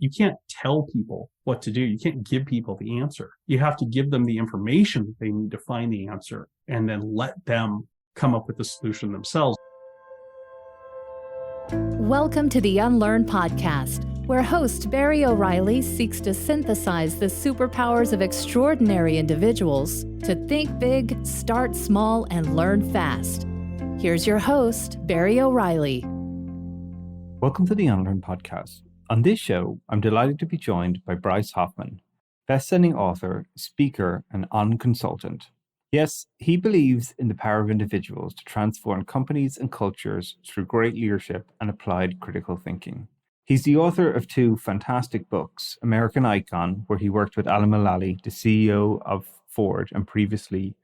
You can't tell people what to do. You can't give people the answer. You have to give them the information that they need to find the answer and then let them come up with the solution themselves. Welcome to the Unlearn podcast, where host Barry O'Reilly seeks to synthesize the superpowers of extraordinary individuals to think big, start small, and learn fast. Here's your host, Barry O'Reilly. Welcome to the Unlearn podcast. On this show, I'm delighted to be joined by Bryce Hoffman, best-selling author, speaker, and unconsultant. Yes, he believes in the power of individuals to transform companies and cultures through great leadership and applied critical thinking. He's the author of two fantastic books, American Icon, where he worked with Alan Mulally, the CEO of Ford and previously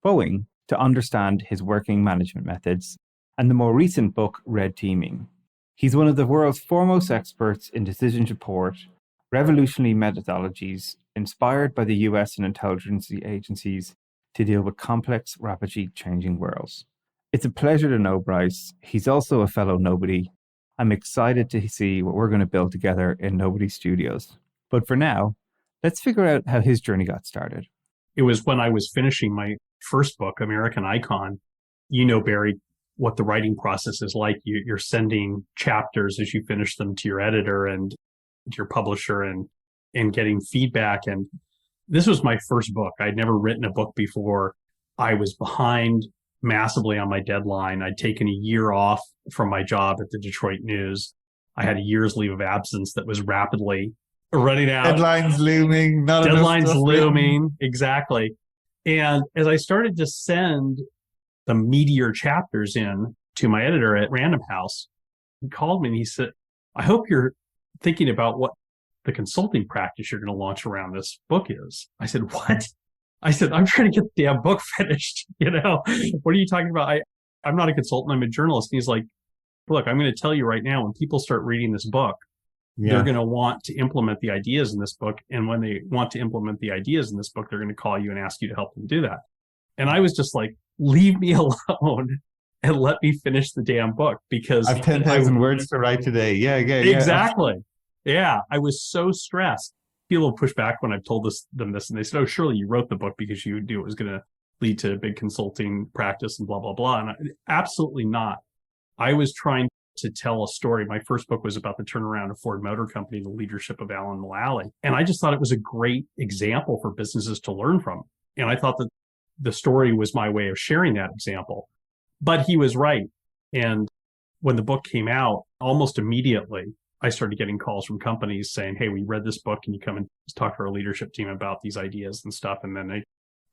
Boeing, to understand his working management methods, and the more recent book, Red Teaming. He's one of the world's foremost experts in decision support, revolutionary methodologies inspired by the US and intelligence agencies to deal with complex, rapidly changing worlds. It's a pleasure to know Bryce. He's also a fellow nobody. I'm excited to see what we're going to build together in Nobody Studios. But for now, let's figure out how his journey got started. It was when I was finishing my first book, American Icon. You know, Barry, what the writing process is like. You're sending chapters as you finish them to your editor and to your publisher and getting feedback. And this was my first book. I'd never written a book before. I was behind massively on my deadline. I'd taken a year off from my job at the Detroit News. I had a year's leave of absence that was rapidly running out. Deadlines looming. Deadlines looming. Exactly. And as I started to send the meatier chapters in to my editor at Random House, he called me and he said, I hope you're thinking about what the consulting practice you're going to launch around this book is. I said, what? I said, I'm trying to get the damn book finished. You know, what are you talking about? I'm not a consultant. I'm a journalist. And he's like, look, I'm going to tell you right now, when people start reading this book, they're going to want to implement the ideas in this book. And when they want to implement the ideas in this book, they're going to call you and ask you to help them do that. And I was just like, leave me alone and let me finish the damn book, because I have 10,000 words to write today. Yeah. Exactly. Yeah. I was so stressed. People push back when I've told them this, and they said, oh, surely you wrote the book because you knew it was going to lead to a big consulting practice and blah, blah, blah. And absolutely not. I was trying to tell a story. My first book was about the turnaround of Ford Motor Company, the leadership of Alan Mulally. And I just thought it was a great example for businesses to learn from. And I thought that the story was my way of sharing that example. But he was right. And when the book came out, almost immediately, I started getting calls from companies saying, hey, we read this book. Can you come and talk to our leadership team about these ideas and stuff? And then they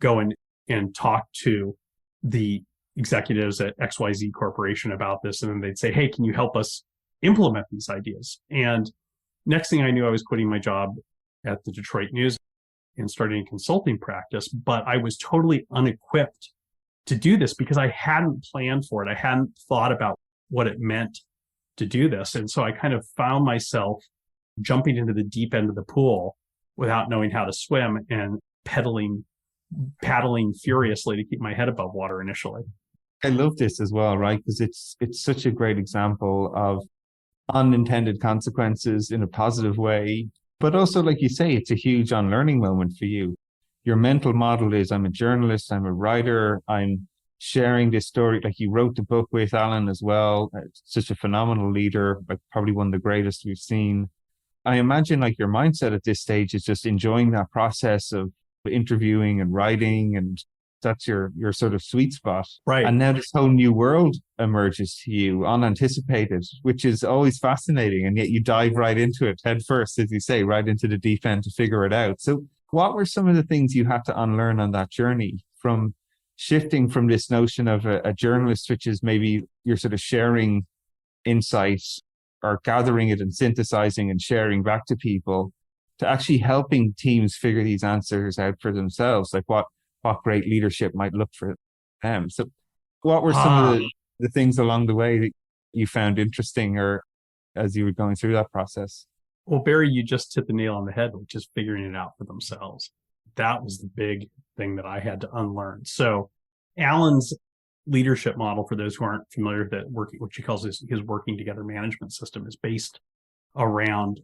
go and talk to the executives at XYZ Corporation about this. And then they'd say, hey, can you help us implement these ideas? And next thing I knew, I was quitting my job at the Detroit News and starting a consulting practice. But I was totally unequipped to do this because I hadn't planned for it. I hadn't thought about what it meant to do this. And so I kind of found myself jumping into the deep end of the pool without knowing how to swim and paddling furiously to keep my head above water initially. I love this as well, right? Because it's such a great example of unintended consequences in a positive way. But also, like you say, it's a huge unlearning moment for you. Your mental model is, I'm a journalist, I'm a writer, I'm sharing this story. Like, you wrote the book with Alan as well. Such a phenomenal leader, like probably one of the greatest we've seen. I imagine like your mindset at this stage is just enjoying that process of interviewing and writing, and that's your sort of sweet spot. Right. And now this whole new world emerges to you, unanticipated, which is always fascinating. And yet you dive right into it head first, as you say, right into the deep end to figure it out. So what were some of the things you had to unlearn on that journey, from shifting from this notion of a journalist, which is maybe you're sort of sharing insights or gathering it and synthesizing and sharing back to people, to actually helping teams figure these answers out for themselves, like what great leadership might look for them. So what were some of the things along the way that you found interesting, or as you were going through that process? Well, Barry, you just hit the nail on the head, which is figuring it out for themselves. That was the big thing that I had to unlearn. So Alan's leadership model, for those who aren't familiar, that working, what he calls his working together management system, is based around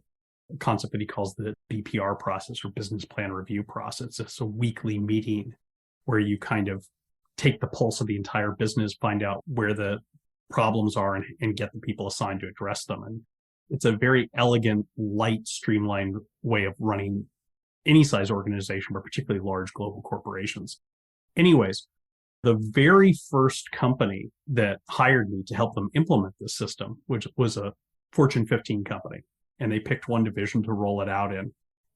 a concept that he calls the BPR process, or business plan review process. It's a weekly meeting where you kind of take the pulse of the entire business, find out where the problems are, and get the people assigned to address them. And it's a very elegant, light, streamlined way of running any size organization, but particularly large global corporations. Anyways, the very first company that hired me to help them implement this system, which was a Fortune 15 company, and they picked one division to roll it out in.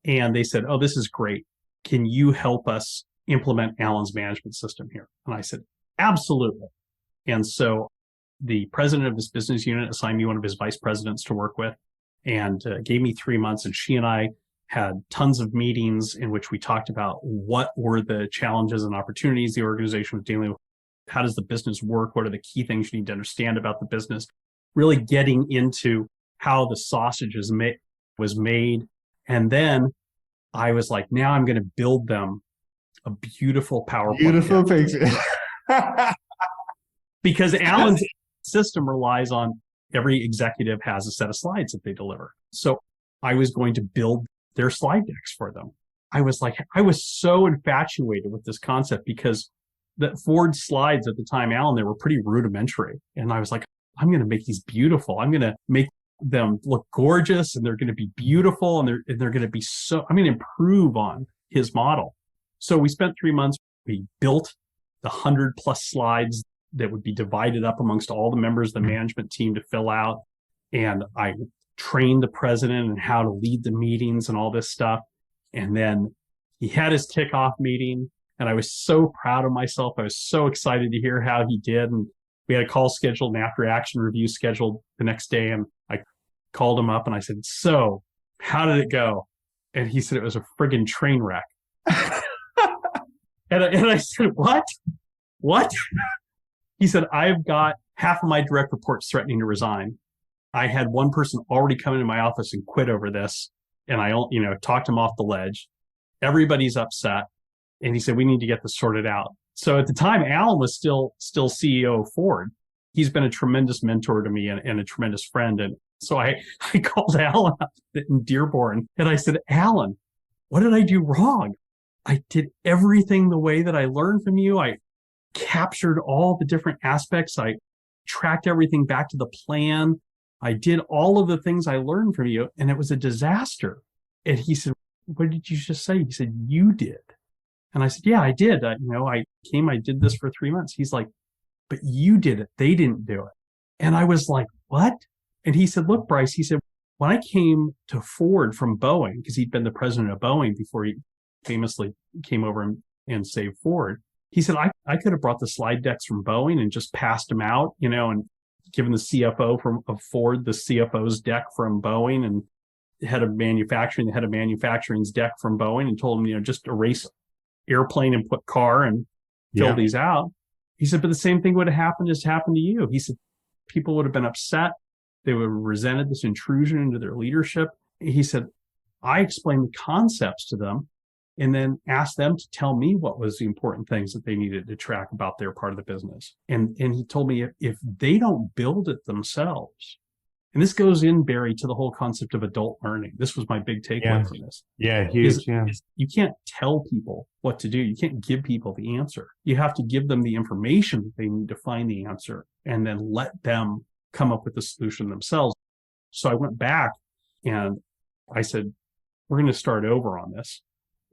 And they said, "Oh, this is great. Can you help us implement Alan's management system here?" And I said, "Absolutely." And so the president of this business unit assigned me one of his vice presidents to work with, and gave me 3 months. And she and I had tons of meetings in which we talked about what were the challenges and opportunities the organization was dealing with. How does the business work? What are the key things you need to understand about the business? Really getting into how the sausage was made. And then I was like, now I'm going to build them a beautiful PowerPoint. Beautiful picture. Because Alan's system relies on every executive has a set of slides that they deliver. So I was going to build their slide decks for them. I was so infatuated with this concept because the Ford slides at the time, Alan, they were pretty rudimentary. And I was like, I'm going to make these beautiful. I'm going to make them look gorgeous, and they're going to be beautiful, and they're going to be I'm going to improve on his model. So we spent 3 months. We built the 100+ slides that would be divided up amongst all the members of the management team to fill out. And I trained the president and how to lead the meetings and all this stuff. And then he had his kickoff meeting, and I was so proud of myself. I was so excited to hear how he did. And we had a call scheduled, and after action review scheduled the next day. And I called him up and I said, "So how did it go?" And he said, "It was a friggin' train wreck." and I said, What? He said, "I've got half of my direct reports threatening to resign. I had one person already come into my office and quit over this. And I, talked him off the ledge. Everybody's upset." And he said, "We need to get this sorted out." So at the time, Alan was still CEO of Ford. He's been a tremendous mentor to me and a tremendous friend. And so I called Alan up in Dearborn, and I said, "Alan, what did I do wrong? I did everything the way that I learned from you. I captured all the different aspects. I tracked everything back to the plan. I did all of the things I learned from you, and it was a disaster." And he said, "What did you just say?" He said, "You did." And I said, "Yeah, I did. I did this for 3 months." He's like, "But you did it. They didn't do it." And I was like, "What?" And he said, "Look, Bryce," he said, "when I came to Ford from Boeing," because he'd been the president of Boeing before he famously came over and saved Ford. He said, I could have brought the slide decks from Boeing and just passed them out, and given the CFO of Ford the CFO's deck from Boeing, and the head of manufacturing's deck from Boeing, and told him, just erase airplane and put car and fill these out." He said, "But the same thing would have happened as happened to you." He said, "People would have been upset. They would have resented this intrusion into their leadership." He said, "I explained the concepts to them and then asked them to tell me what was the important things that they needed to track about their part of the business." And he told me if they don't build it themselves, and this goes in, Barry, to the whole concept of adult learning. This was my big takeaway from this. Yeah, huge. You can't tell people what to do. You can't give people the answer. You have to give them the information that they need to find the answer, and then let them come up with the solution themselves. So I went back and I said, "We're going to start over on this.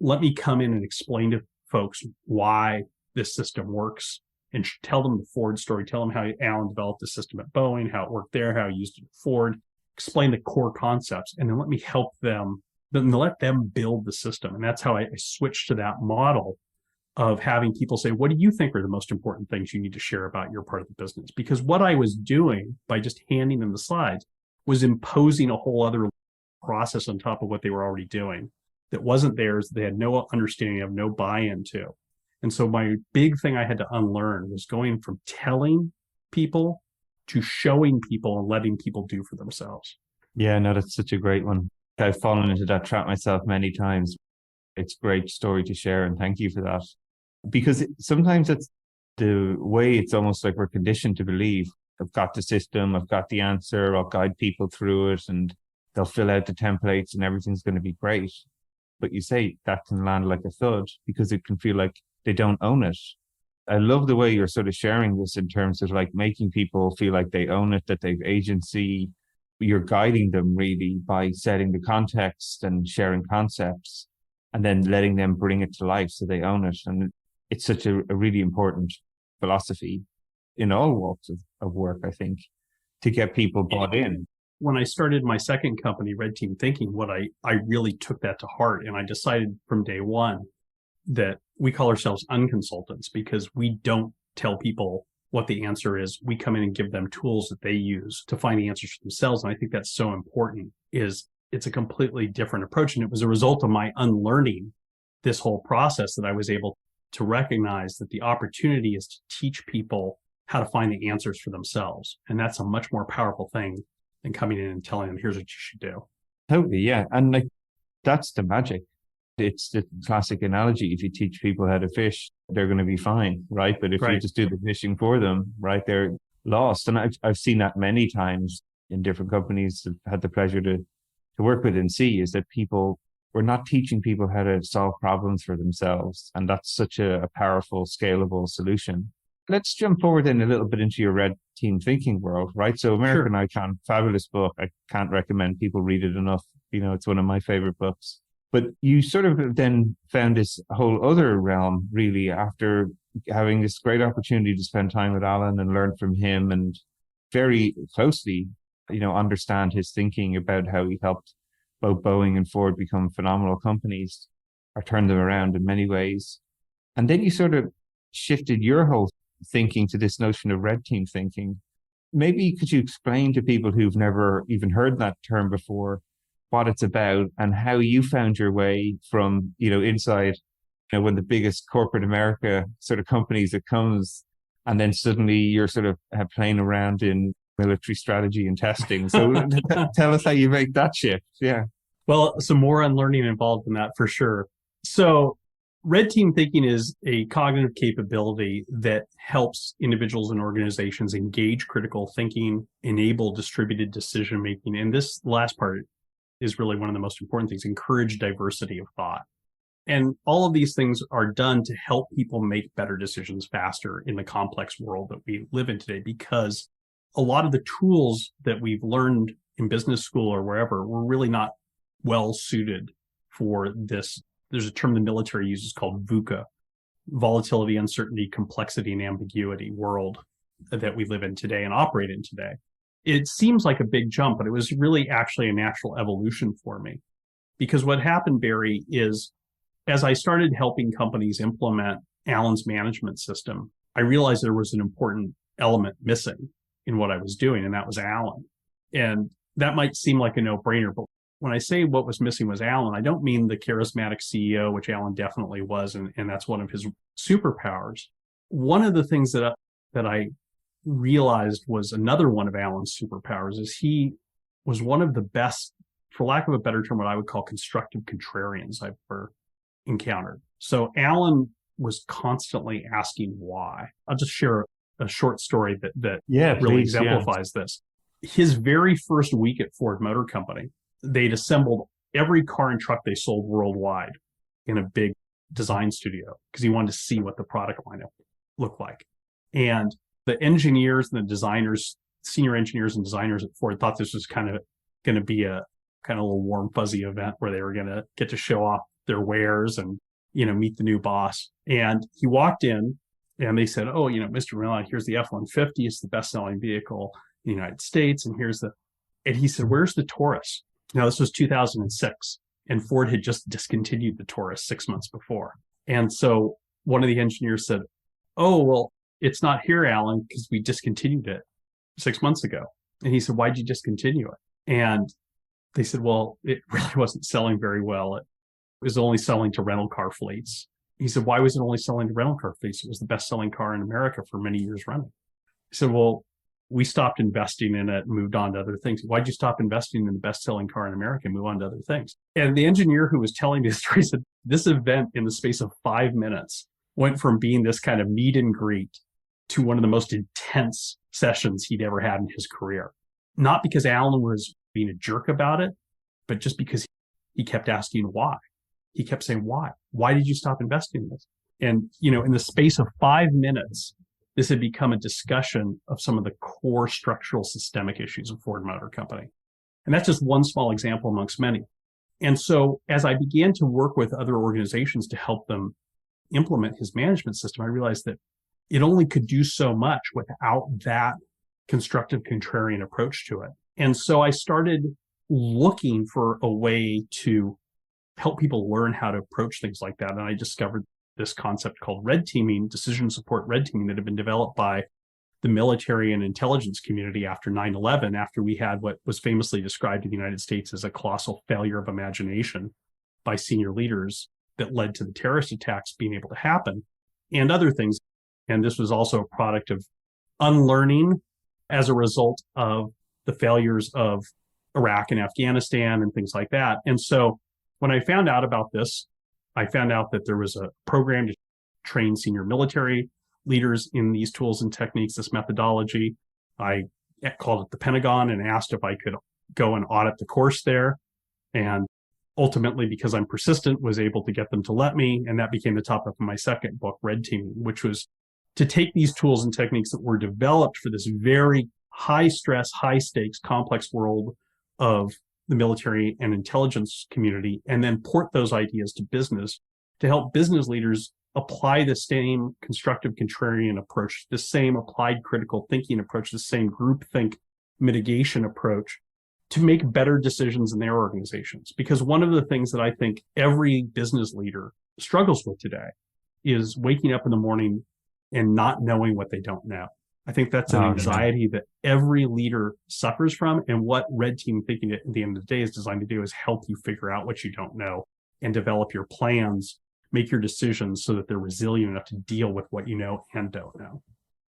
Let me come in and explain to folks why this system works, and tell them the Ford story, tell them how Alan developed the system at Boeing, how it worked there, how he used it at Ford, explain the core concepts, and then let me help them, then let them build the system." And that's how I switched to that model of having people say, "What do you think are the most important things you need to share about your part of the business?" Because what I was doing by just handing them the slides was imposing a whole other process on top of what they were already doing that wasn't theirs, they had no understanding of, no buy-in to. And so my big thing I had to unlearn was going from telling people to showing people and letting people do for themselves. Yeah, no, that's such a great one. I've fallen into that trap myself many times. It's a great story to share, and thank you for that. Because sometimes it's the way it's almost like we're conditioned to believe. I've got the system, I've got the answer, I'll guide people through it. And they'll fill out the templates and everything's going to be great. But you say that can land like a thud because it can feel like they don't own it. I love the way you're sort of sharing this in terms of like making people feel like they own it, that they've agency. You're guiding them really by setting the context and sharing concepts and then letting them bring it to life so they own it. And it's such a really important philosophy in all walks of work, I think, to get people bought in. When I started my second company, Red Team Thinking, what I really took that to heart. And I decided from day one that we call ourselves unconsultants because we don't tell people what the answer is. We come in and give them tools that they use to find the answers for themselves. And I think that's so important. It's a completely different approach. And it was a result of my unlearning this whole process that I was able to recognize that the opportunity is to teach people how to find the answers for themselves. And that's a much more powerful thing than coming in and telling them, here's what you should do. Totally, yeah. And like, that's the magic. It's the classic analogy. If you teach people how to fish, they're going to be fine, right? But if you just do the fishing for them, right, they're lost. And I've seen that many times in different companies I've had the pleasure to work with and see is that we're not teaching people how to solve problems for themselves. And that's such a powerful, scalable solution. Let's jump forward then a little bit into your Red Team Thinking world, right? So American Icon, fabulous book. I can't recommend people read it enough. It's one of my favorite books. But you sort of then found this whole other realm, really, after having this great opportunity to spend time with Alan and learn from him and very closely, understand his thinking about how he helped both Boeing and Ford become phenomenal companies or turn them around in many ways. And then you sort of shifted your whole thinking to this notion of Red Team Thinking. Maybe could you explain to people who've never even heard that term before what it's about and how you found your way from, inside, one of the biggest corporate America sort of companies that comes, and then suddenly you're sort of playing around in military strategy and testing. So tell us how you make that shift. Yeah. Well, some more unlearning involved in that for sure. So Red Team Thinking is a cognitive capability that helps individuals and organizations engage critical thinking, enable distributed decision making. And this last part is really one of the most important things, encourage diversity of thought. And all of these things are done to help people make better decisions faster in the complex world that we live in today, because a lot of the tools that we've learned in business school or wherever were really not well suited for this. There's a term the military uses called VUCA, volatility, uncertainty, complexity, and ambiguity world that we live in today and operate in today. It seems like a big jump, but it was really actually a natural evolution for me. Because what happened, Barry, is as I started helping companies implement Alan's management system, I realized there was an important element missing in what I was doing, and that was Alan. And that might seem like a no-brainer, but when I say what was missing was Alan, I don't mean the charismatic CEO, which Alan definitely was, and that's one of his superpowers. One of the things that I realized was another one of Alan's superpowers is he was one of the best, for lack of a better term, what I would call constructive contrarians I've ever encountered. So Alan was constantly asking why. I'll just share a short story that really exemplifies this. His very first week at Ford Motor Company, they'd assembled every car and truck they sold worldwide in a big design studio because he wanted to see what the product lineup looked like. And the engineers and the designers, senior engineers and designers at Ford thought this was kind of going to be a kind of a little warm, fuzzy event where they were going to get to show off their wares and, meet the new boss. And he walked in and they said, oh, Mr. Milan, here's the F-150. It's the best-selling vehicle in the United States. And he said, where's the Taurus? Now, this was 2006, and Ford had just discontinued the Taurus 6 months before. And so one of the engineers said, oh, well, it's not here, Alan, because we discontinued it 6 months ago. And he said, why'd you discontinue it? And they said, well, it really wasn't selling very well. It was only selling to rental car fleets. He said, why was it only selling to rental car fleets? It was the best-selling car in America for many years running. He said, well, we stopped investing in it and moved on to other things. Why'd you stop investing in the best-selling car in America and move on to other things? And the engineer who was telling me the story said, this event in the space of 5 minutes went from being this kind of meet and greet to one of the most intense sessions he'd ever had in his career. Not because Alan was being a jerk about it, but just because he kept asking why. He kept saying, why? Why did you stop investing in this? And, in the space of 5 minutes, this had become a discussion of some of the core structural systemic issues of Ford Motor Company. And that's just one small example amongst many. And so as I began to work with other organizations to help them implement his management system, I realized that it only could do so much without that constructive contrarian approach to it. And so I started looking for a way to help people learn how to approach things like that. And I discovered this concept called red teaming, decision support red teaming, that had been developed by the military and intelligence community after 9/11, after we had what was famously described in the United States as a colossal failure of imagination by senior leaders that led to the terrorist attacks being able to happen and other things. And this was also a product of unlearning as a result of the failures of Iraq and Afghanistan and things like that. And so when I found out about this, I found out that there was a program to train senior military leaders in these tools and techniques, this methodology. I called it the Pentagon and asked if I could go and audit the course there. And ultimately, because I'm persistent, was able to get them to let me. And that became the topic of my second book, Red Teaming, which was to take these tools and techniques that were developed for this very high stress, high stakes, complex world of the military and intelligence community, and then port those ideas to business to help business leaders apply the same constructive contrarian approach, the same applied critical thinking approach, the same groupthink mitigation approach to make better decisions in their organizations. Because one of the things that I think every business leader struggles with today is waking up in the morning and not knowing what they don't know. I think that's an anxiety that every leader suffers from. And what red team thinking at the end of the day is designed to do is help you figure out what you don't know and develop your plans, make your decisions so that they're resilient enough to deal with what you know and don't know.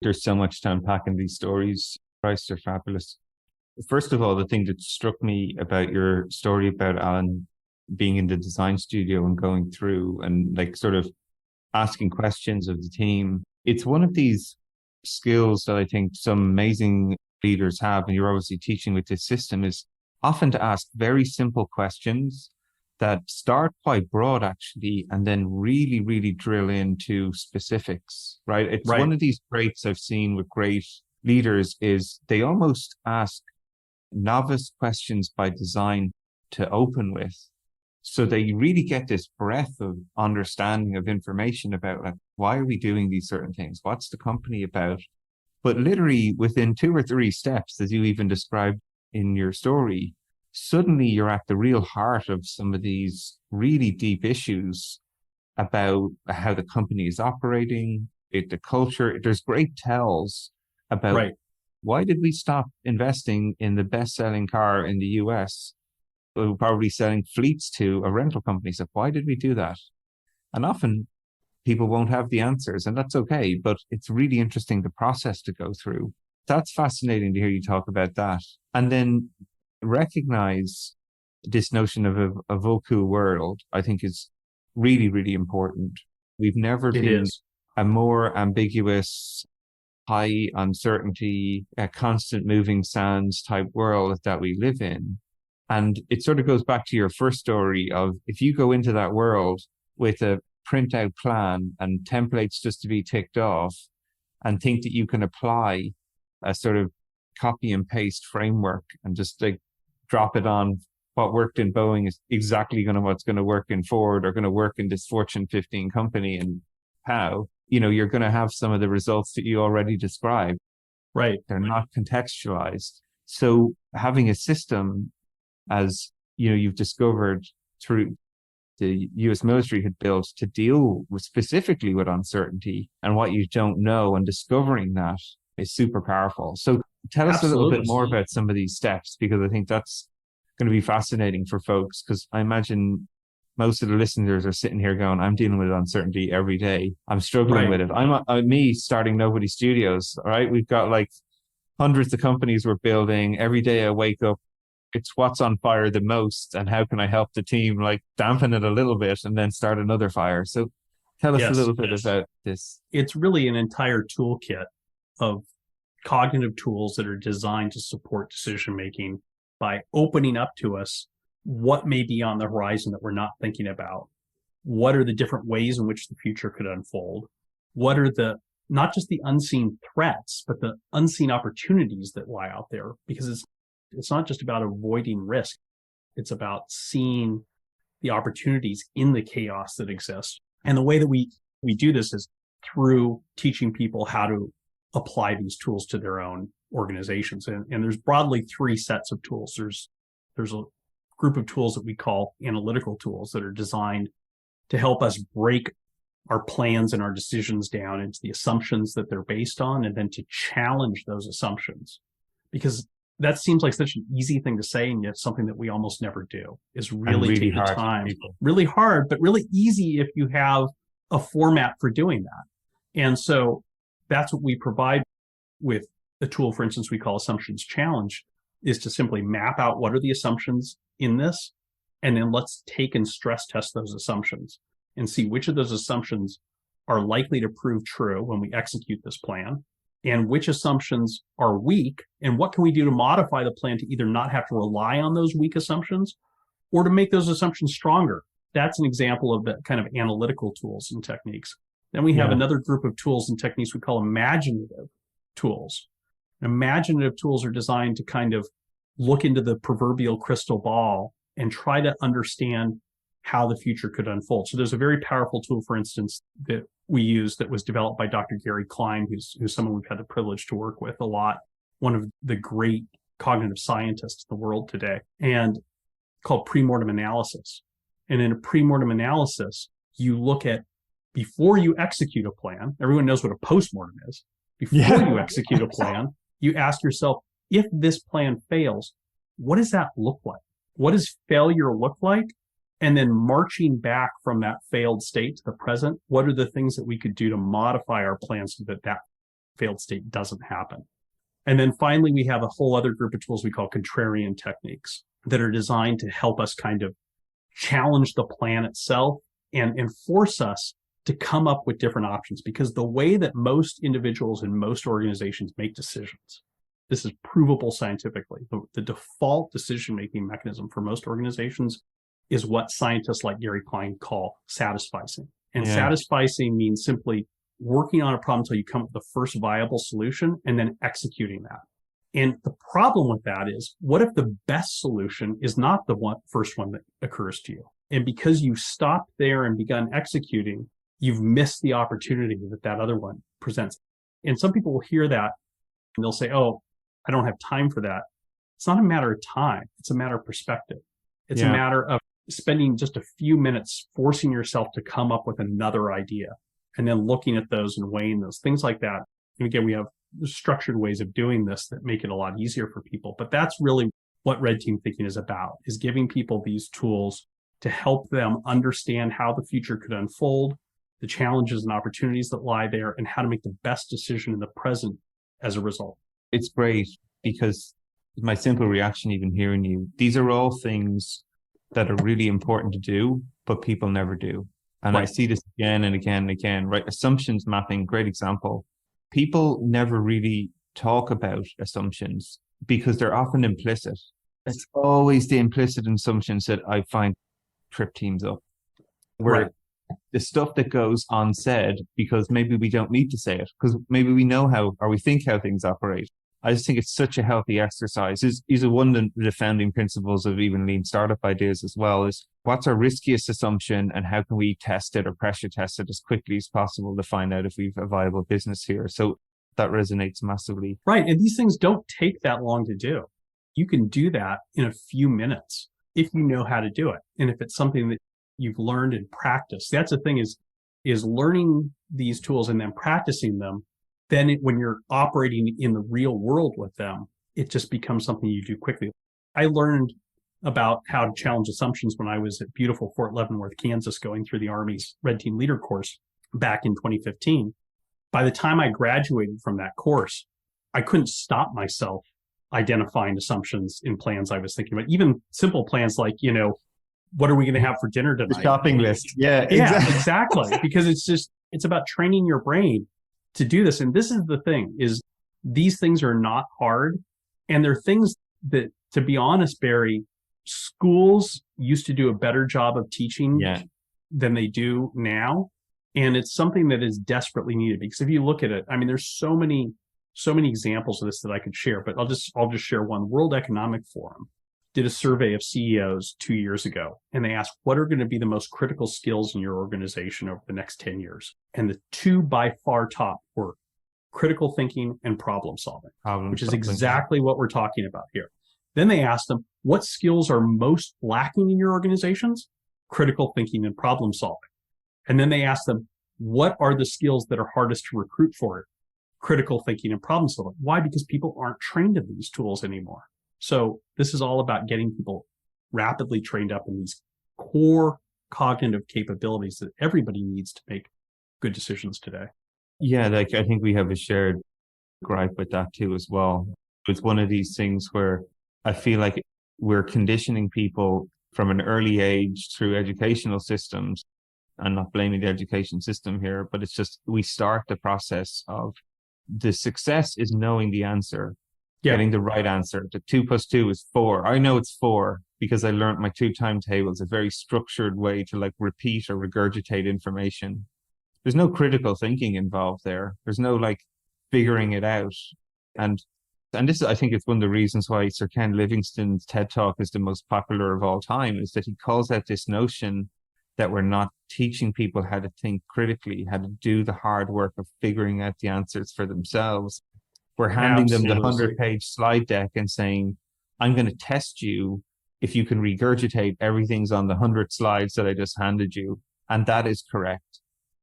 There's so much to unpack in these stories. Bryce, they're fabulous. First of all, the thing that struck me about your story about Alan being in the design studio and going through and like sort of asking questions of the team, it's one of these skills that I think some amazing leaders have, and you're obviously teaching with this system, is often to ask very simple questions that start quite broad actually, and then really, really drill into specifics, right? It's one of these traits I've seen with great leaders is they almost ask novice questions by design to open with. So they really get this breadth of understanding of information about like, why are we doing these certain things? What's the company about? But literally within 2 or 3 steps, as you even described in your story, suddenly you're at the real heart of some of these really deep issues about how the company is operating, the culture. There's great tells about why did we stop investing in the best-selling car in the US? We're probably selling fleets to a rental company. So why did we do that? And often people won't have the answers, and that's okay. But it's really interesting the process to go through. That's fascinating to hear you talk about that. And then recognize this notion of a Voku world, I think is really, really important. We've never been a more ambiguous, high uncertainty, a constant moving sands type world that we live in. And it sort of goes back to your first story of if you go into that world with a printout plan and templates just to be ticked off and think that you can apply a sort of copy and paste framework and just like drop it on what worked in Boeing is exactly what's going to work in Ford or going to work in this Fortune 15 company, and how, you're going to have some of the results that you already described. Right. They're not contextualized. So having a system, as you've discovered through the US military had built to deal with specifically with uncertainty and what you don't know, and discovering that is super powerful. So tell us a little bit more about some of these steps, because I think that's going to be fascinating for folks, because I imagine most of the listeners are sitting here going, I'm dealing with uncertainty every day. I'm struggling with it. I'm me starting Nobody Studios. All right. We've got like hundreds of companies we're building. Every day I wake up, it's what's on fire the most, and how can I help the team like dampen it a little bit and then start another fire. So tell us a little bit about this. It's really an entire toolkit of cognitive tools that are designed to support decision making by opening up to us what may be on the horizon that we're not thinking about? What are the different ways in which the future could unfold? What are not just the unseen threats, but the unseen opportunities that lie out there? Because it's not just about avoiding risk. It's about seeing the opportunities in the chaos that exists. And the way that we do this is through teaching people how to apply these tools to their own organizations. And there's broadly three sets of tools. There's a group of tools that we call analytical tools that are designed to help us break our plans and our decisions down into the assumptions that they're based on, and then to challenge those assumptions. Because that seems like such an easy thing to say, and yet something that we almost never do, is really take the time. Really hard, but really easy if you have a format for doing that. And so that's what we provide with a tool, for instance, we call Assumptions Challenge, is to simply map out what are the assumptions in this, and then let's take and stress test those assumptions and see which of those assumptions are likely to prove true when we execute this plan, and which assumptions are weak, and what can we do to modify the plan to either not have to rely on those weak assumptions or to make those assumptions stronger. That's an example of the kind of analytical tools and techniques. Then we have another group of tools and techniques we call imaginative tools. Imaginative tools are designed to kind of look into the proverbial crystal ball and try to understand how the future could unfold. So there's a very powerful tool, for instance, that we use that was developed by Dr. Gary Klein, who's someone we've had the privilege to work with a lot, one of the great cognitive scientists in the world today, and called premortem analysis. And in a premortem analysis, you look at, before you execute a plan, everyone knows what a postmortem is. Before you execute a plan, you ask yourself, if this plan fails, what does that look like? What does failure look like? And then marching back from that failed state to the present, what are the things that we could do to modify our plan so that that failed state doesn't happen? And then finally, we have a whole other group of tools we call contrarian techniques that are designed to help us kind of challenge the plan itself and force us to come up with different options. Because the way that most individuals and most organizations make decisions, this is provable scientifically, the default decision-making mechanism for most organizations is what scientists like Gary Klein call satisficing. And satisficing means simply working on a problem until you come up with the first viable solution and then executing that. And the problem with that is, what if the best solution is not the first one that occurs to you? And because you stopped there and begun executing, you've missed the opportunity that other one presents. And some people will hear that and they'll say, oh, I don't have time for that. It's not a matter of time. It's a matter of perspective. It's a matter of spending just a few minutes forcing yourself to come up with another idea and then looking at those and weighing those, things like that. And again, we have structured ways of doing this that make it a lot easier for people. But that's really what red team thinking is about, is giving people these tools to help them understand how the future could unfold, the challenges and opportunities that lie there, and how to make the best decision in the present as a result. It's great because my simple reaction, even hearing you, these are all things that are really important to do, but people never do. And I see this again and again and again, right? Assumptions mapping, great example. People never really talk about assumptions because they're often implicit. It's always the implicit assumptions that I find trip teams up. Where the stuff that goes unsaid because maybe we don't need to say it, because maybe we know how, or we think how things operate. I just think it's such a healthy exercise. Is one of the founding principles of even lean startup ideas as well, is what's our riskiest assumption and how can we test it or pressure test it as quickly as possible to find out if we've a viable business here. So that resonates massively. Right. And these things don't take that long to do. You can do that in a few minutes if you know how to do it. And if it's something that you've learned and practiced, that's the thing, is learning these tools and then practicing them. Then when you're operating in the real world with them, it just becomes something you do quickly. I learned about how to challenge assumptions when I was at beautiful Fort Leavenworth, Kansas, going through the Army's Red Team Leader course back in 2015. By the time I graduated from that course, I couldn't stop myself identifying assumptions in plans I was thinking about, even simple plans like, what are we going to have for dinner tonight? The shopping list. Yeah, exactly. Because it's about training your brain to do this. And this is the thing, is these things are not hard. And they're things that, to be honest, Barry, schools used to do a better job of teaching than they do now. And it's something that is desperately needed, because if you look at it, I mean, there's so many examples of this that I could share, but I'll just share one. World Economic Forum did a survey of CEOs 2 years ago, and they asked, what are going to be the most critical skills in your organization over the next 10 years? And the two by far top were critical thinking and problem solving, which is exactly what we're talking about here. Then they asked them, what skills are most lacking in your organizations? Critical thinking and problem solving. And then they asked them, what are the skills that are hardest to recruit for? Critical thinking and problem solving. Why? Because people aren't trained in these tools anymore. So this is all about getting people rapidly trained up in these core cognitive capabilities that everybody needs to make good decisions today. Yeah, like I think we have a shared gripe with that too as well. It's one of these things where I feel like we're conditioning people from an early age through educational systems. I'm not blaming the education system here, but it's just we start the process of the success is knowing the answer, getting the right answer. The 2 + 2 is 4. I know it's 4 because I learned my 2 timetables, a very structured way to like repeat or regurgitate information. There's no critical thinking involved there. There's no like figuring it out. And this, I think it's one of the reasons why Sir Ken Livingstone's TED Talk is the most popular of all time, is that he calls out this notion that we're not teaching people how to think critically, how to do the hard work of figuring out the answers for themselves. We're handing them the 100-page slide deck and saying, I'm going to test you if you can regurgitate everything's on the 100 slides that I just handed you. And that is correct.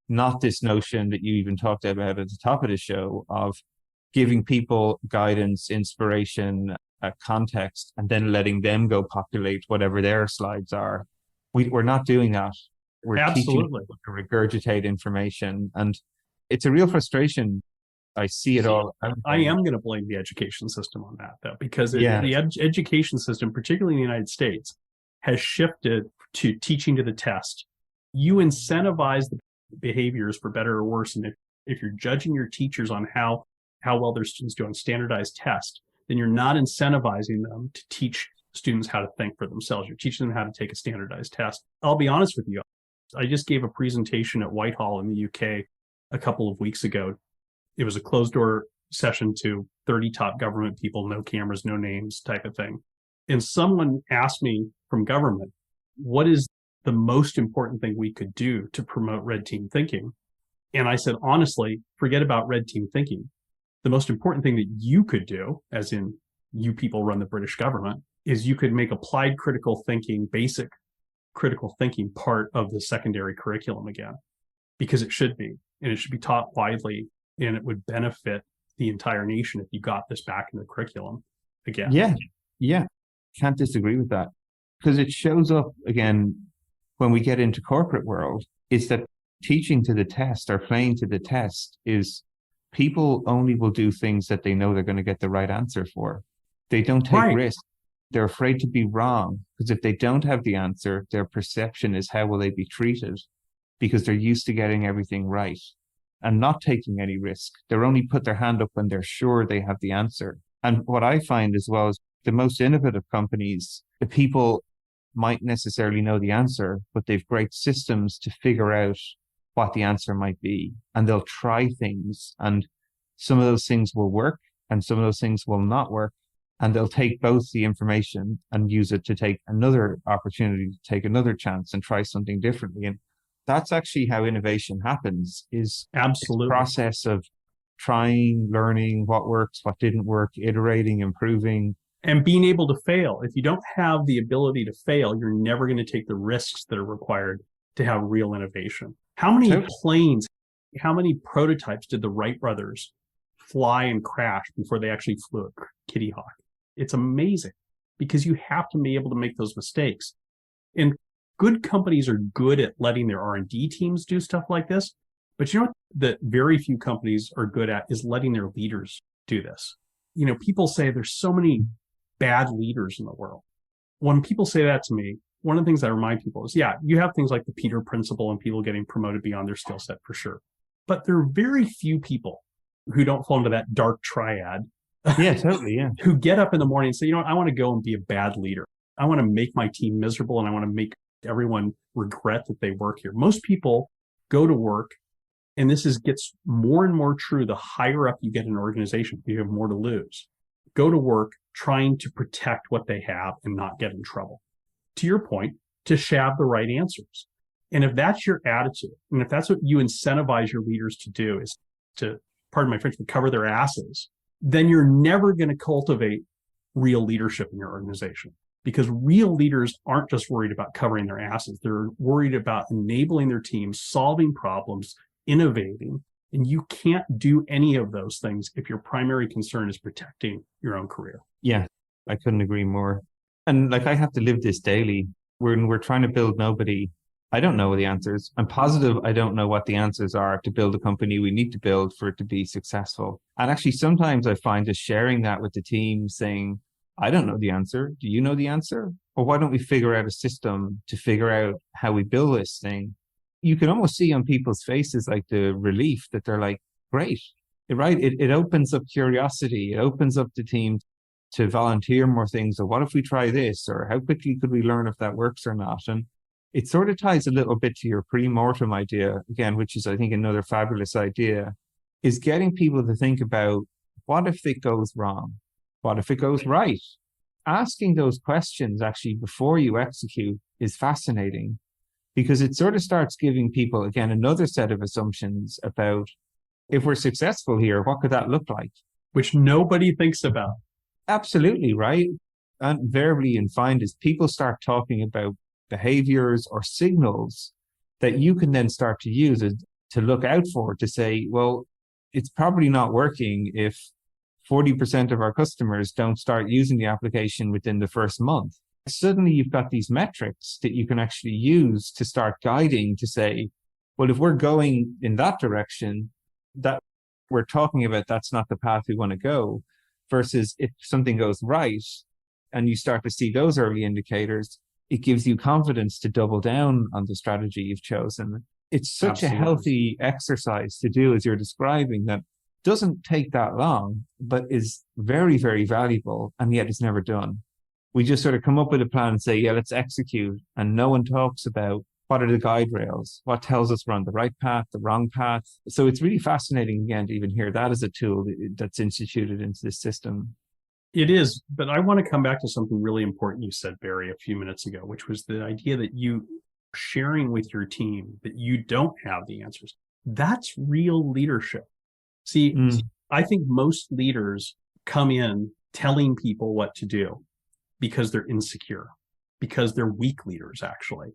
Not this notion that you even talked about at the top of the show of giving people guidance, inspiration, context, and then letting them go populate whatever their slides are. We're not doing that. We're teaching people to regurgitate information. And it's a real frustration. I see it all. I am going to blame the education system on that, though, because the education system, particularly in the United States, has shifted to teaching to the test. You incentivize the behaviors for better or worse. And if you're judging your teachers on how well their students do on standardized tests, then you're not incentivizing them to teach students how to think for themselves. You're teaching them how to take a standardized test. I'll be honest with you. I just gave a presentation at Whitehall in the UK a couple of weeks ago. It was a closed door session to 30 top government people, no cameras, no names type of thing. And someone asked me from government, what is the most important thing we could do to promote red team thinking? And I said, honestly, forget about red team thinking. The most important thing that you could do, as in you people run the British government, is you could make applied critical thinking, basic critical thinking part of the secondary curriculum again, because it should be, and it should be taught widely, and it would benefit the entire nation if you got this back in the curriculum again. Yeah. Can't disagree with that, because it shows up again when we get into corporate world, is that teaching to the test or playing to the test is people only will do things that they know they're going to get the right answer for. They don't take risks. They're afraid to be wrong, because if they don't have the answer, their perception is how will they be treated, because they're used to getting everything right and not taking any risk. They're only put their hand up when they're sure they have the answer. And what I find as well is the most innovative companies, the people might necessarily know the answer, but they've great systems to figure out what the answer might be. And they'll try things, and some of those things will work and some of those things will not work. And they'll take both the information and use it to take another opportunity, to take another chance and try something differently. And that's actually how innovation happens, is absolutely a process of trying, learning what works, what didn't work, iterating, improving. And being able to fail. If you don't have the ability to fail, you're never going to take the risks that are required to have real innovation. How many planes, how many prototypes did the Wright brothers fly and crash before they actually flew a Kitty Hawk? It's amazing, because you have to be able to make those mistakes. And good companies are good at letting their R&D teams do stuff like this. But you know what that very few companies are good at is letting their leaders do this. You know, people say there's so many bad leaders in the world. When people say that to me, one of the things I remind people is, yeah, you have things like the Peter Principle and people getting promoted beyond their skill set for sure. But there are very few people who don't fall into that dark triad. Yeah, totally. Yeah. Who get up in the morning and say, you know what, I want to go and be a bad leader. I want to make my team miserable and I want to make everyone regret that they work here. Most people go to work, and gets more and more true the higher up you get in an organization, you have more to lose. Go to work trying to protect what they have and not get in trouble. To your point, to shab the right answers. And if that's your attitude, and if that's what you incentivize your leaders to do, is to, pardon my French, but cover their asses, then you're never going to cultivate real leadership in your organization. Because real leaders aren't just worried about covering their asses. They're worried about enabling their teams, solving problems, innovating. And you can't do any of those things if your primary concern is protecting your own career. Yeah, I couldn't agree more. And I have to live this daily. When we're trying to build nobody, I don't know the answers. I'm positive I don't know what the answers are to build a company we need to build for it to be successful. And actually, sometimes I find just sharing that with the team, saying, I don't know the answer. Do you know the answer? Or why don't we figure out a system to figure out how we build this thing? You can almost see on people's faces like the relief that they're like, great, right? It opens up curiosity. It opens up the team to volunteer more things. Or what if we try this? Or how quickly could we learn if that works or not? And it sort of ties a little bit to your pre-mortem idea, again, which is, I think, another fabulous idea, is getting people to think about, what if it goes wrong? What if it goes right? Asking those questions actually before you execute is fascinating, because it sort of starts giving people, again, another set of assumptions about, if we're successful here, what could that look like? Which nobody thinks about. Absolutely, right? And invariably, you find is people start talking about behaviors or signals that you can then start to use to look out for, to say, well, it's probably not working if 40% of our customers don't start using the application within the first month. Suddenly you've got these metrics that you can actually use to start guiding, to say, well, if we're going in that direction, that we're talking about, that's not the path we want to go. Versus if something goes right and you start to see those early indicators, it gives you confidence to double down on the strategy you've chosen. It's such a healthy exercise to do, as you're describing, that doesn't take that long, but is very, very valuable, and yet it's never done. We just sort of come up with a plan and say, yeah, let's execute. And no one talks about what are the guide rails, what tells us we're on the right path, the wrong path. So it's really fascinating, again, to even hear that as a tool that's instituted into this system. It is, but I want to come back to something really important you said, Barry, a few minutes ago, which was the idea that you sharing with your team that you don't have the answers. That's real leadership. See, I think most leaders come in telling people what to do because they're insecure, because they're weak leaders, actually,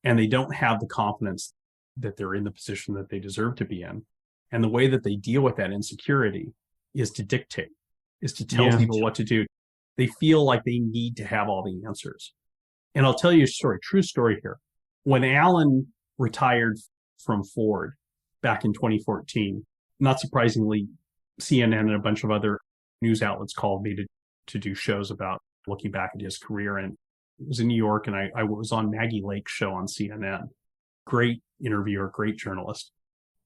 and they don't have the confidence that they're in the position that they deserve to be in. And the way that they deal with that insecurity is to dictate, is to tell people what to do. They feel like they need to have all the answers. And I'll tell you a story, true story here. When Alan retired from Ford back in 2014, not surprisingly, CNN and a bunch of other news outlets called me to do shows about looking back at his career. And it was in New York, and I was on Maggie Lake's show on CNN. Great interviewer, great journalist.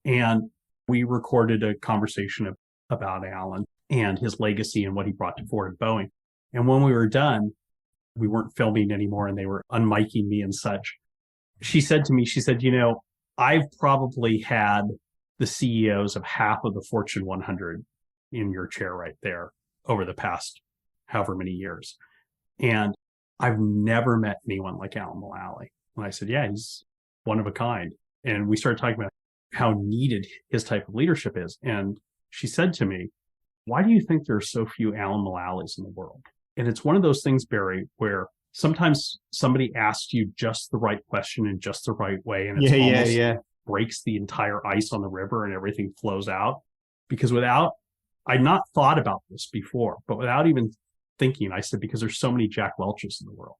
And we recorded a conversation about Alan and his legacy and what he brought to Ford and Boeing. And when we were done, we weren't filming anymore and they were unmiking me and such. She said to me, I've probably had the CEOs of half of the Fortune 100 in your chair right there over the past however many years. And I've never met anyone like Alan Mulally. And I said, yeah, he's one of a kind. And we started talking about how needed his type of leadership is. And she said to me, why do you think there are so few Alan Mulallis in the world? And it's one of those things, Barry, where sometimes somebody asks you just the right question in just the right way. And it's breaks the entire ice on the river and everything flows out. Because I'd not thought about this before, but without even thinking, I said, because there's so many Jack Welches in the world.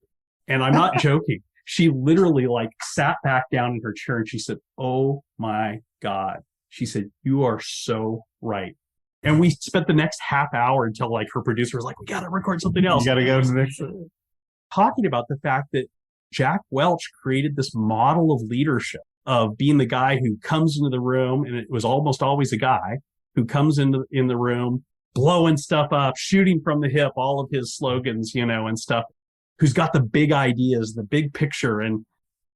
And I'm not joking. She literally sat back down in her chair and she said, oh my God. She said, you are so right. And we spent the next half hour until her producer was like, we got to record something else. You got to go to the next. Talking about the fact that Jack Welch created this model of leadership, of being the guy who comes into the room, and it was almost always a guy who comes in the room, blowing stuff up, shooting from the hip, all of his slogans, and stuff. who's got the big ideas, the big picture, and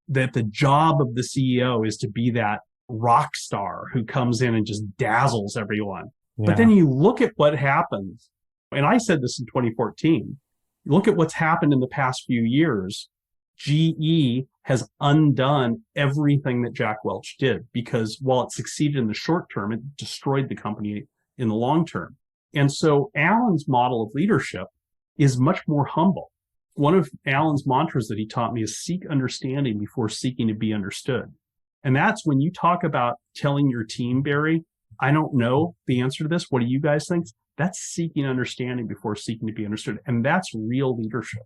that the job of the CEO is to be that rock star who comes in and just dazzles everyone. Yeah. But then you look at what happens, and I said this in 2014, look at what's happened in the past few years. GE has undone everything that Jack Welch did, because while it succeeded in the short term, it destroyed the company in the long term. And so Alan's model of leadership is much more humble. One of Alan's mantras that he taught me is seek understanding before seeking to be understood. And that's when you talk about telling your team, Barry, I don't know the answer to this. What do you guys think? That's seeking understanding before seeking to be understood. And that's real leadership.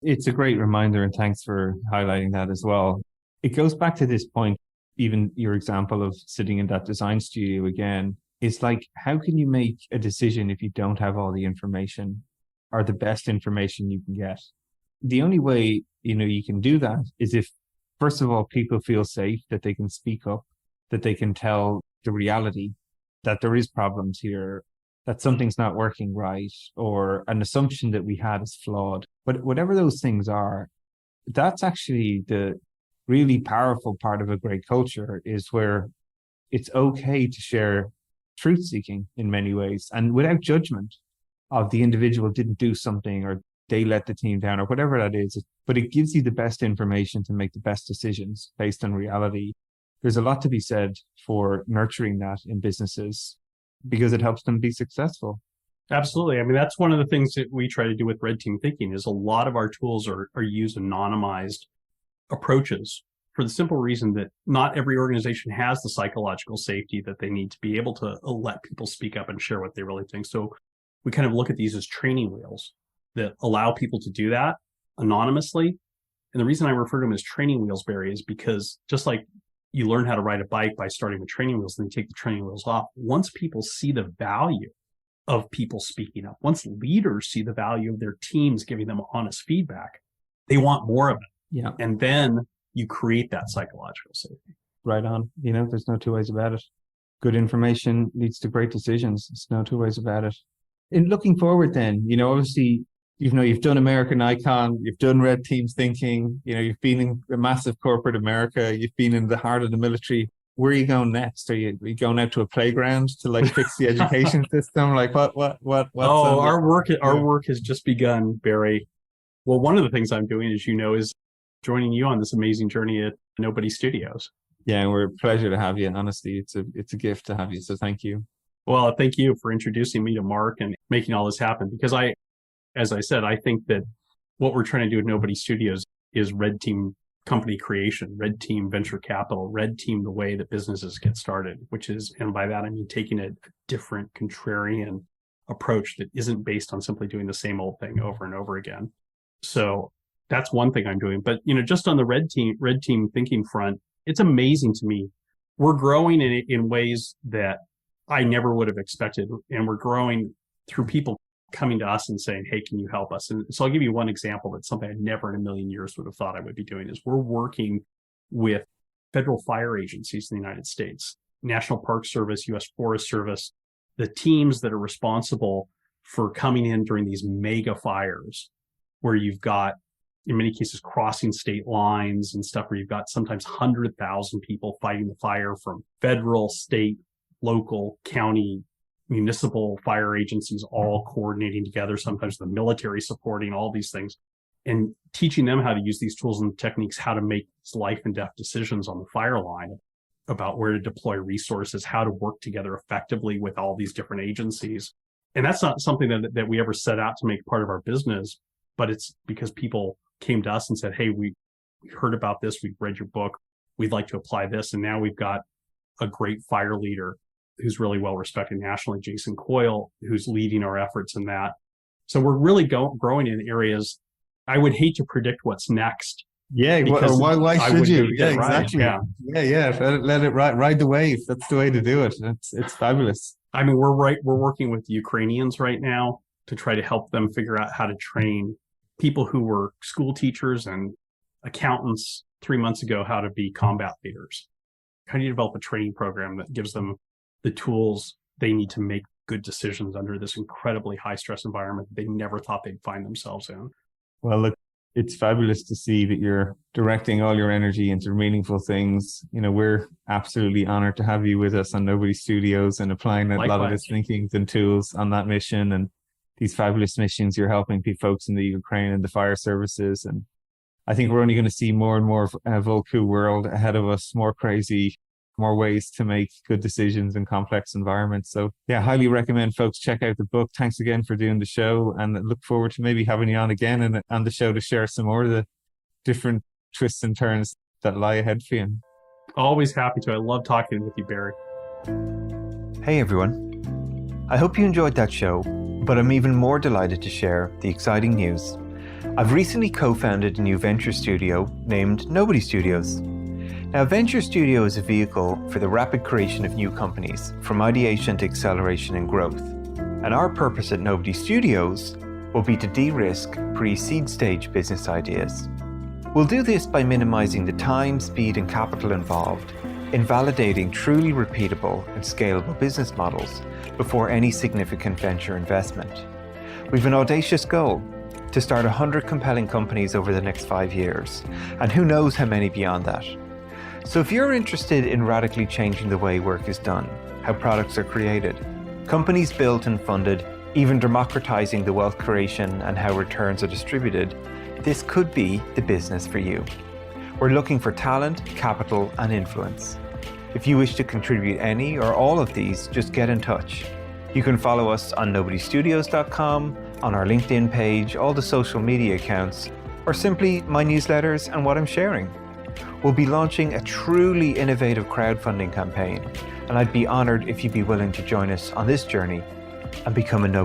It's a great reminder, and thanks for highlighting that as well. It goes back to this point, even your example of sitting in that design studio again. It's like, how can you make a decision if you don't have all the information or the best information you can get? The only way, you can do that is if, first of all, people feel safe, that they can speak up, that they can tell the reality, that there is problems here, that something's not working right, or an assumption that we had is flawed. But whatever those things are, that's actually the really powerful part of a great culture, is where it's okay to share truth seeking in many ways, and without judgment of the individual didn't do something or they let the team down or whatever that is. But it gives you the best information to make the best decisions based on reality. There's a lot to be said for nurturing that in businesses, because it helps them be successful. Absolutely. I mean, that's one of the things that we try to do with Red Team Thinking, is a lot of our tools are use anonymized approaches, for the simple reason that not every organization has the psychological safety that they need to be able to let people speak up and share what they really think. So we kind of look at these as training wheels that allow people to do that anonymously. And the reason I refer to them as training wheels, Barry, is because just like you learn how to ride a bike by starting with training wheels, then you take the training wheels off. Once people see the value of people speaking up, once leaders see the value of their teams giving them honest feedback, they want more of it. Yeah. And then you create that psychological safety. Right on. There's no two ways about it. Good information leads to great decisions. There's no two ways about it. In looking forward then, obviously, you've done American Icon, you've done Red Teams Thinking, you've been in a massive corporate America, you've been in the heart of the military. Where are you going next? Are you going out to a playground to fix the education system? Our work has just begun, Barry. Well, one of the things I'm doing, as you know, is joining you on this amazing journey at Nobody Studios. Yeah, we're a pleasure to have you. And honestly, it's a gift to have you. So thank you. Well, thank you for introducing me to Mark and making all this happen. Because as I said, I think that what we're trying to do at Nobody Studios is Red Team company creation, Red Team venture capital, Red Team the way that businesses get started, which is, and by that I mean taking a different contrarian approach that isn't based on simply doing the same old thing over and over again. So that's one thing I'm doing. But, just on the Red Team thinking front, it's amazing to me. We're growing in ways that I never would have expected. And we're growing through people coming to us and saying, hey, can you help us? And so I'll give you one example. That's something I never in a million years would have thought I would be doing, is we're working with federal fire agencies in the United States, National Park Service, U.S. Forest Service, the teams that are responsible for coming in during these mega fires, where you've got, in many cases, crossing state lines and stuff, where you've got sometimes 100,000 people fighting the fire from federal, state, local, county, municipal fire agencies, all coordinating together, sometimes the military supporting all these things, and teaching them how to use these tools and techniques, how to make life and death decisions on the fire line, about where to deploy resources, how to work together effectively with all these different agencies. And that's not something that we ever set out to make part of our business, but it's because people came to us and said, hey, we heard about this, we've read your book, we'd like to apply this. And now we've got a great fire leader who's really well respected nationally, Jason Coyle, who's leading our efforts in that. So we're really growing in areas. I would hate to predict what's next. Yeah, why should you? Yeah, exactly. Right. Yeah. Let it ride the wave. That's the way to do it. It's fabulous. I mean, we're working with the Ukrainians right now to try to help them figure out how to train people who were school teachers and accountants 3 months ago how to be combat leaders. How do you develop a training program that gives them the tools they need to make good decisions under this incredibly high stress environment that they never thought they'd find themselves in? Well, look, It's fabulous to see that you're directing all your energy into meaningful things. We're absolutely honored to have you with us on Nobody Studios and applying a lot of the thinkings and tools on that mission and these fabulous missions you're helping folks in the Ukraine and the fire services. And I think we're only going to see more and more of a Volku world ahead of us, more crazy, more ways to make good decisions in complex environments. So yeah, highly recommend folks check out the book. Thanks again for doing the show, and look forward to maybe having you on again and on the show to share some more of the different twists and turns that lie ahead for you. Always happy to. I love talking with you, Barry. Hey everyone. I hope you enjoyed that show, but I'm even more delighted to share the exciting news. I've recently co-founded a new venture studio named Nobody Studios. Now, Venture Studio is a vehicle for the rapid creation of new companies, from ideation to acceleration and growth. And our purpose at Nobody Studios will be to de-risk pre-seed stage business ideas. We'll do this by minimizing the time, speed, and capital involved in validating truly repeatable and scalable business models before any significant venture investment. We've an audacious goal to start 100 compelling companies over the next 5 years, and who knows how many beyond that. So if you're interested in radically changing the way work is done, how products are created, companies built and funded, even democratizing the wealth creation and how returns are distributed, this could be the business for you. We're looking for talent, capital, and influence. If you wish to contribute any or all of these, just get in touch. You can follow us on nobodystudios.com, on our LinkedIn page, all the social media accounts, or simply my newsletters and what I'm sharing. We'll be launching a truly innovative crowdfunding campaign, and I'd be honored if you'd be willing to join us on this journey and become a